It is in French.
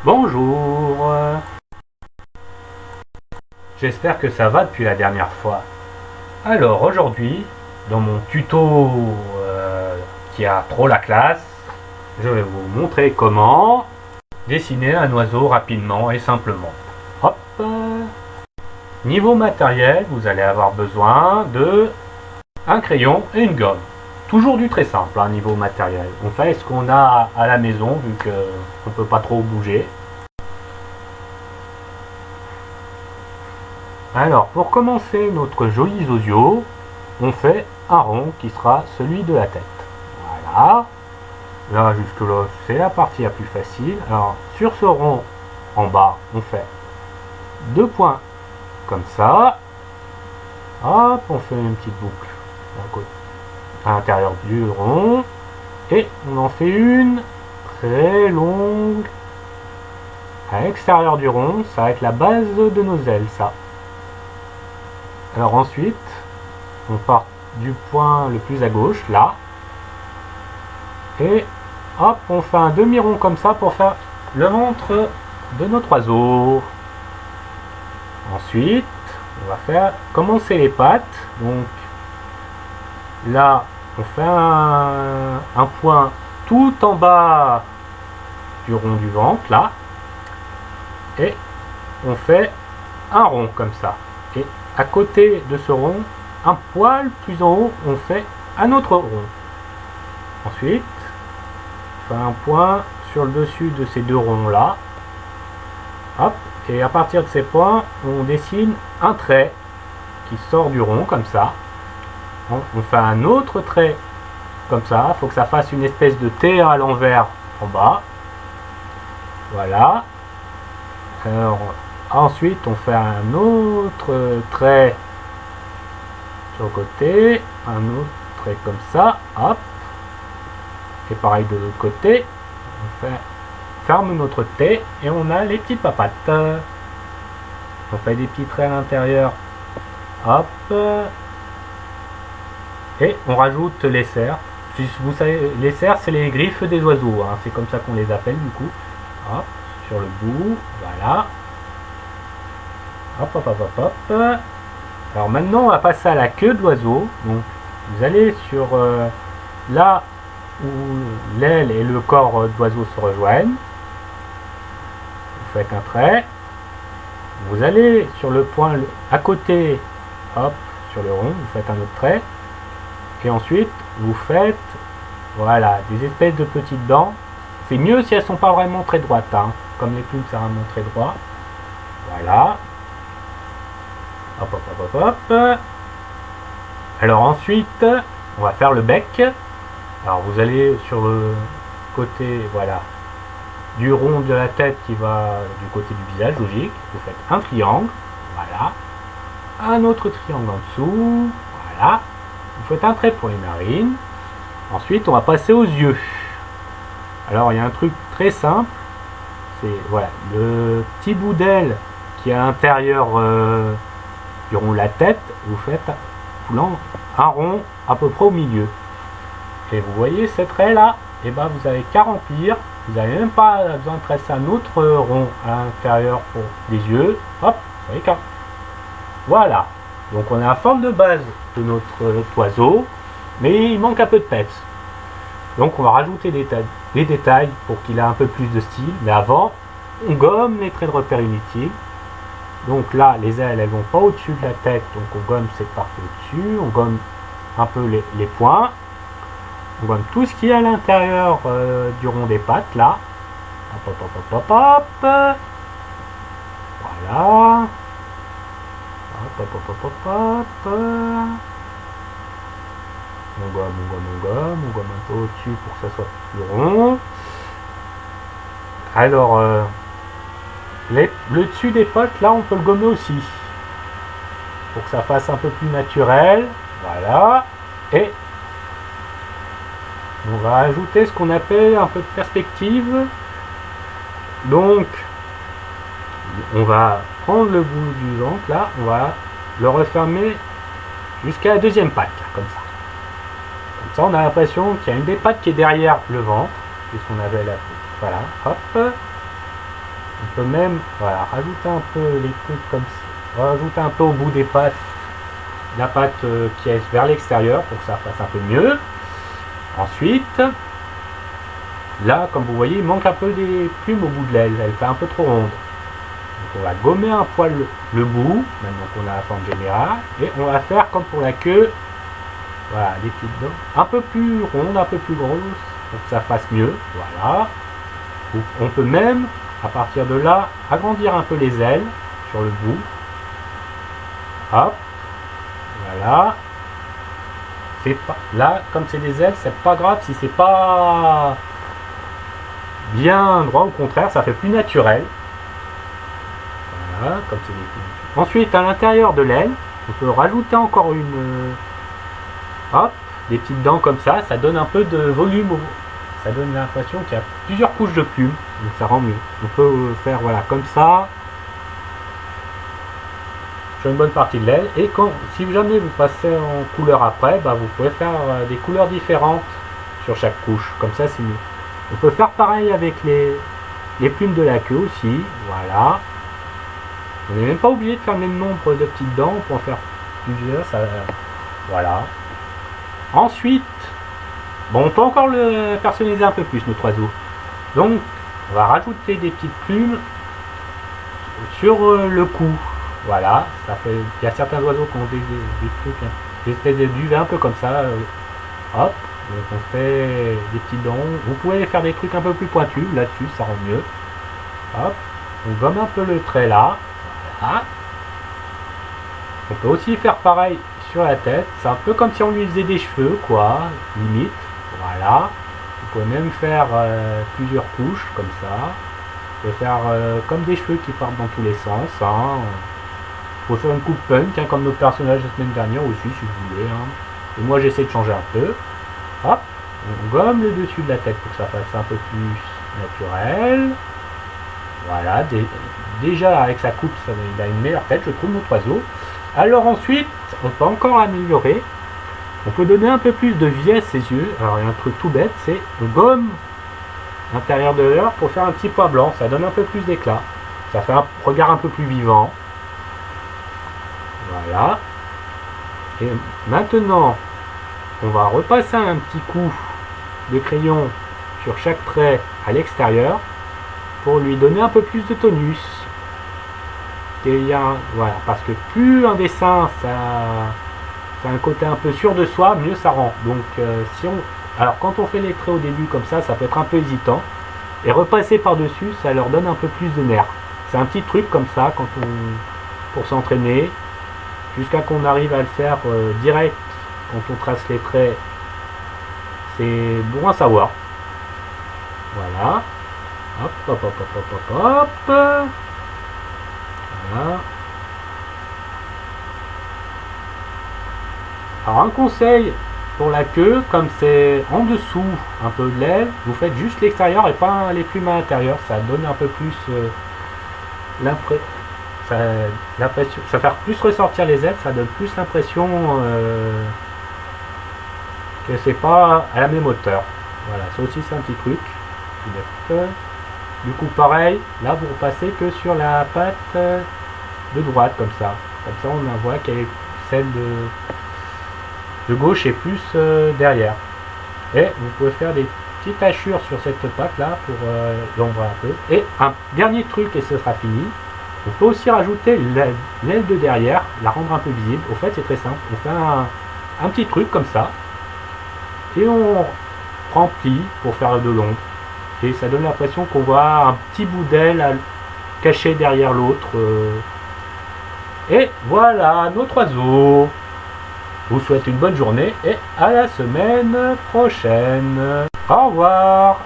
Bonjour. J'espère que ça va depuis la dernière fois. Alors aujourd'hui, dans mon tuto qui a trop la classe, je vais vous montrer comment dessiner un oiseau rapidement et simplement. Hop. Niveau matériel, vous allez avoir besoin de un crayon et une gomme. Toujours du très simple, niveau matériel. On fait ce qu'on a à la maison vu qu'on ne peut pas trop bouger. Alors, pour commencer notre joli zozio, on fait un rond qui sera celui de la tête. Voilà. Là, jusque là, c'est la partie la plus facile. Alors, sur ce rond, en bas, on fait deux points comme ça. Hop, on fait une petite boucle à l'intérieur du rond. Et on en fait une très longue à l'extérieur du rond. Ça va être la base de nos ailes, ça. Alors ensuite, on part du point le plus à gauche, là. Et hop, on fait un demi-rond comme ça pour faire le ventre de notre oiseau. Ensuite, on va faire commencer les pattes. Donc là, on fait un point tout en bas du rond du ventre, là. Et on fait un rond comme ça. Et à côté de ce rond, un poil plus en haut, on fait un autre rond. Ensuite, on fait un point sur le dessus de ces deux ronds là. Hop, et à partir de ces points, on dessine un trait qui sort du rond comme ça. On fait un autre trait comme ça. Il faut que ça fasse une espèce de T à l'envers en bas. Voilà. Alors, ensuite, on fait un autre trait sur le côté, un autre trait comme ça, hop. Et pareil de l'autre côté, on ferme notre T et on a les petites papates. On fait des petits traits à l'intérieur, hop. Et on rajoute les serres. Vous savez, les serres, c'est les griffes des oiseaux, hein. C'est comme ça qu'on les appelle du coup. Hop, sur le bout, voilà. Hop, hop, hop, hop, hop. Alors maintenant, on va passer à la queue de l'oiseau. Donc, vous allez sur là où l'aile et le corps de l'oiseau se rejoignent. Vous faites un trait. Vous allez sur le point à côté, hop, sur le rond, vous faites un autre trait. Et ensuite, vous faites, voilà, des espèces de petites dents. C'est mieux si elles ne sont pas vraiment très droites, hein. Comme les clowns, c'est vraiment très droit. Voilà. Hop, hop, hop, hop, hop. Alors ensuite, on va faire le bec. Alors vous allez sur le côté, voilà, du rond de la tête qui va du côté du visage, logique. Vous faites un triangle, voilà. Un autre triangle en dessous, voilà. Vous faites un trait pour les narines. Ensuite, on va passer aux yeux. Alors il y a un truc très simple. C'est, voilà, le petit bout d'aile qui est à l'intérieur du rond de la tête, vous faites un rond à peu près au milieu. Et vous voyez ces traits là, et ben vous avez qu'à remplir. Vous n'avez même pas besoin de tracer un autre rond à l'intérieur pour les yeux. Hop, vous avez qu'à. Voilà. Donc on a la forme de base de notre oiseau, mais il manque un peu de peps. Donc on va rajouter des détails pour qu'il ait un peu plus de style. Mais avant, on gomme les traits de repère inutiles. Donc là, les ailes, elles vont pas au-dessus de la tête, donc on gomme cette partie au-dessus. On gomme un peu les points. On gomme tout ce qui est à l'intérieur du rond des pattes, là. Hop, hop, hop, hop, hop, hop. Voilà. Hop, hop, hop, hop, hop, hop. On gomme, on gomme un peu au-dessus pour que ça soit plus rond. Alors, le dessus des pattes, là, on peut le gommer aussi. Pour que ça fasse un peu plus naturel. Voilà. Et on va ajouter ce qu'on appelle un peu de perspective. Donc, on va prendre le bout du ventre, là, on va le refermer jusqu'à la deuxième patte, là, comme ça. Comme ça, on a l'impression qu'il y a une des pattes qui est derrière le ventre, puisqu'on avait la... Voilà, hop. peut même voilà, rajouter un peu les trucs comme ça, rajouter un peu au bout des pattes la patte qui est vers l'extérieur pour que ça fasse un peu mieux. Ensuite, là, comme vous voyez, il manque un peu des plumes au bout de l'aile, elle fait un peu trop ronde. Donc on va gommer un poil le bout, maintenant qu'on a la forme générale, et on va faire comme pour la queue, voilà, des petites dents, un peu plus rondes, un peu plus grosses, pour que ça fasse mieux, voilà. On peut même, à partir de là, agrandir un peu les ailes sur le bout. Hop, voilà. C'est pas, là, comme c'est des ailes, c'est pas grave si c'est pas bien droit, au contraire, ça fait plus naturel. Voilà, comme c'est des... Ensuite, à l'intérieur de l'aile, on peut rajouter encore une... hop, des petites dents comme ça donne un peu de volume, ça donne l'impression qu'il y a plusieurs couches de plumes, donc ça rend mieux. On peut faire, voilà, comme ça, sur une bonne partie de l'aile, et quand, si jamais vous passez en couleur après, bah, vous pouvez faire des couleurs différentes sur chaque couche, comme ça c'est mieux. On peut faire pareil avec les plumes de la queue aussi, voilà. On n'est même pas obligé de faire le même nombre de petites dents, on peut en faire plusieurs, ça, voilà. Ensuite, bon, on peut encore le personnaliser un peu plus, notre oiseau. Donc, on va rajouter des petites plumes sur le cou. Voilà, ça fait. Il y a certains oiseaux qui ont des trucs, hein, des espèces de duvet un peu comme ça. Hop, donc on fait des petites dents. Vous pouvez faire des trucs un peu plus pointus là-dessus, ça rend mieux. Hop, on gomme un peu le trait là. Voilà. On peut aussi faire pareil sur la tête. C'est un peu comme si on lui faisait des cheveux, quoi, limite. Voilà. Vous pouvez même faire plusieurs couches comme ça. Vous pouvez faire comme des cheveux qui partent dans tous les sens. Hein. Vous pouvez faire une coupe punk, hein, comme notre personnage la semaine dernière aussi, si vous voulez. Hein. Et moi, j'essaie de changer un peu. Hop, on gomme le dessus de la tête pour que ça fasse un peu plus naturel. Voilà, déjà avec sa coupe, il a une meilleure tête, je trouve, notre oiseau. Alors ensuite, on peut encore améliorer. On peut donner un peu plus de vie à ses yeux. Alors il y a un truc tout bête, c'est on gomme l'intérieur de l'œil pour faire un petit point blanc. Ça donne un peu plus d'éclat. Ça fait un regard un peu plus vivant. Voilà. Et maintenant, on va repasser un petit coup de crayon sur chaque trait à l'extérieur pour lui donner un peu plus de tonus. Voilà, parce que plus un dessin ça a un côté un peu sûr de soi, mieux ça rend. Donc alors quand on fait les traits au début comme ça peut être un peu hésitant, et repasser par dessus, ça leur donne un peu plus de nerfs. C'est un petit truc comme ça pour s'entraîner, jusqu'à qu'on arrive à le faire direct quand on trace les traits. C'est bon à savoir. Voilà. Hop, hop, hop, hop, hop, hop, hop. Voilà. Alors un conseil pour la queue, comme c'est en dessous un peu de l'aile, vous faites juste l'extérieur et pas les plumes à l'intérieur. Ça donne un peu plus l'impression, ça fait plus ressortir les ailes, ça donne plus l'impression que c'est pas à la même hauteur. Voilà, ça aussi c'est un petit truc. Du coup pareil, là vous repassez que sur la patte de droite comme ça. Comme ça on en voit qu'elle est celle de gauche et plus derrière. Et vous pouvez faire des petites tachures sur cette patte là pour l'ombrer un peu. Et un dernier truc et ce sera fini. On peut aussi rajouter l'aile de derrière, la rendre un peu visible. Au fait c'est très simple. On fait un petit truc comme ça. Et on remplit pour faire de l'ombre. Et ça donne l'impression qu'on voit un petit bout d'aile caché derrière l'autre. Et voilà notre oiseau. Je vous souhaite une bonne journée et à la semaine prochaine. Au revoir.